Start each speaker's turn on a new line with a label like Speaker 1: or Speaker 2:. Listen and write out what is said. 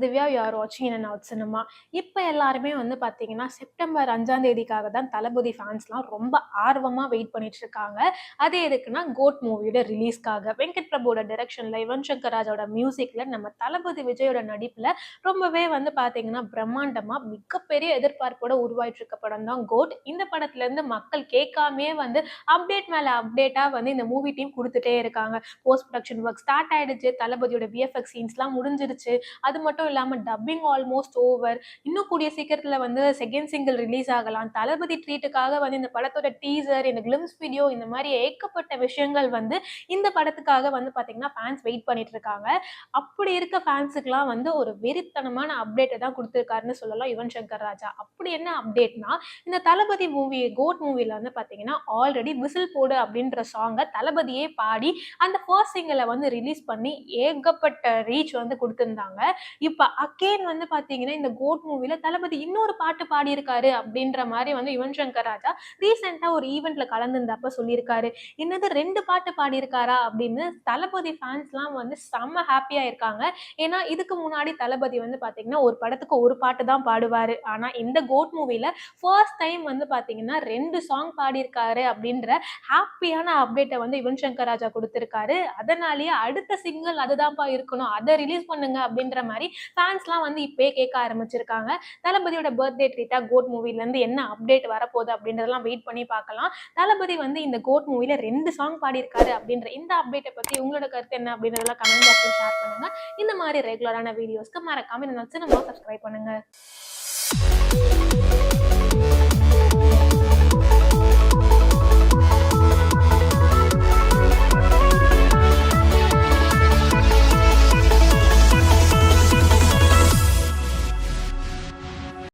Speaker 1: Divya. You are வாட்சிங் in and out cinema. இப்போ எல்லாருமே வந்து பார்த்தீங்கன்னா செப்டம்பர் 5ஆம் தேதிக்காக தான் தளபதி ஃபேன்ஸ்லாம் ரொம்ப ஆர்வமாக வெயிட் பண்ணிட்டு இருக்காங்க. அது எதுக்குன்னா கோட் மூவியோட ரிலீஸ்க்காக. வெங்கட் பிரபுவோட டைரக்ஷனில் யுவன் சங்கர் ராஜாவோட மியூசிக்கில் நம்ம தளபதி விஜயோட நடிப்பில் ரொம்பவே வந்து பார்த்தீங்கன்னா பிரம்மாண்டமாக மிகப்பெரிய எதிர்பார்ப்போட உருவாயிட்டு இருக்க படம் தான் கோட். இந்த படத்துலேருந்து மக்கள் கேட்காமே வந்து அப்டேட் மேலே அப்டேட்டாக வந்து இந்த மூவி டீம் கொடுத்துட்டே இருக்காங்க. போஸ்ட் ப்ரொடக்ஷன் ஒர்க் ஸ்டார்ட் ஆயிடுச்சு, தளபதியோட விஎஃப்எக்ஸ் சீன்ஸ்லாம் முடிஞ்சிருச்சு. அது மட்டும் இல்லாம டப்பிங் ஆல்மோஸ்ட் ஓவர். இன்னும் கூடிய சீக்கிரத்துல வந்து செகண்ட் சிங்கிள் ரிலீஸ் ஆகலாம். தளபதி ட்ரீட்டுக்காக வந்து இந்த படத்தோட டீசர், இந்த கிளிம்ஸ் வீடியோ, இந்த மாதிரி ஏகப்பட்ட விஷயங்கள் வந்து இந்த படத்துக்காக வந்து பாத்தீங்கன்னா ஃபேன்ஸ் வெயிட் பண்ணிட்டு இருக்காங்க. அப்படி இருக்க ஃபேன்ஸுக்குலாம் வந்து ஒரு வெறித்தனமான அப்டேட்டை தான் கொடுத்துருக்காருன்னு சொல்லலாம் யுவன் சங்கர் ராஜா. அப்படி என்ன அப்டேட்னா, இந்த தளபதி மூவி கோட் மூவில வந்து பாத்தீங்கன்னா ஆல்ரெடி விசில் போடு அப்படின்ற சாங்கை தளபதியே பாடி அந்த ஃபர்ஸ்ட் சிங்கிளை வந்து ரிலீஸ் பண்ணி ஏகப்பட்ட ரீச் வந்து கொடுத்துருந்தாங்க. இப்போ அகெயின் வந்து பார்த்தீங்கன்னா இந்த கோட் மூவில தளபதி இன்னொரு பாட்டு பாடியிருக்காரு அப்படின்ற மாதிரி வந்து யுவன் சங்கர் ராஜா ரீசெண்டாக ஒரு ஈவெண்ட்ல கலந்துருந்தப்ப சொல்லியிருக்காரு. என்னது 2 பாட்டு பாடியிருக்காரா அப்படின்னு தளபதி ஃபேன்ஸ்லாம் வந்து செம்ம ஹாப்பியா இருக்காங்க. ஏன்னா இதுக்கு முன்னாடி தளபதி வந்து பார்த்தீங்கன்னா ஒரு படத்துக்கு ஒரு பாட்டு தான் பாடுவாரு. ஆனால் இந்த கோட் மூவில ஃபர்ஸ்ட் டைம் வந்து பார்த்தீங்கன்னா 2 சாங் பாடியிருக்காரு அப்படின்ற ஹாப்பியான அப்டேட்டை வந்து யுவன் சங்கர் ராஜா கொடுத்திருக்காரு. அதனாலேயே அடுத்த சிங்கிள் அதுதான்ப்பா இருக்கணும், அதை ரிலீஸ் பண்ணுங்க அப்படின்ற மாதிரி ஃபேன்ஸ்லாம் வந்து இப்பயே கேட்க ஆரம்பிச்சிருக்காங்க. தளபதியோட பர்த்டே ட்ரீட்டா கோட் மூவிலேருந்து என்ன அப்டேட் வரப்போகுது அப்படின்றதெல்லாம் வெயிட் பண்ணி பார்க்கலாம். தளபதி வந்து இந்த கோட் மூவில 2 சாங் பாடியிருக்காரு அப்படின்ற இந்த அப்டேட்டை பற்றி உங்களோட கருத்து என்ன அப்படின்றதெல்லாம் கமெண்ட் பாக்ஸில் ஷேர் பண்ணுங்க. இந்த மாதிரி ரெகுலரான வீடியோஸ்க்கு மறக்காம இந்த சினிமா சப்ஸ்கிரைப் பண்ணுங்க.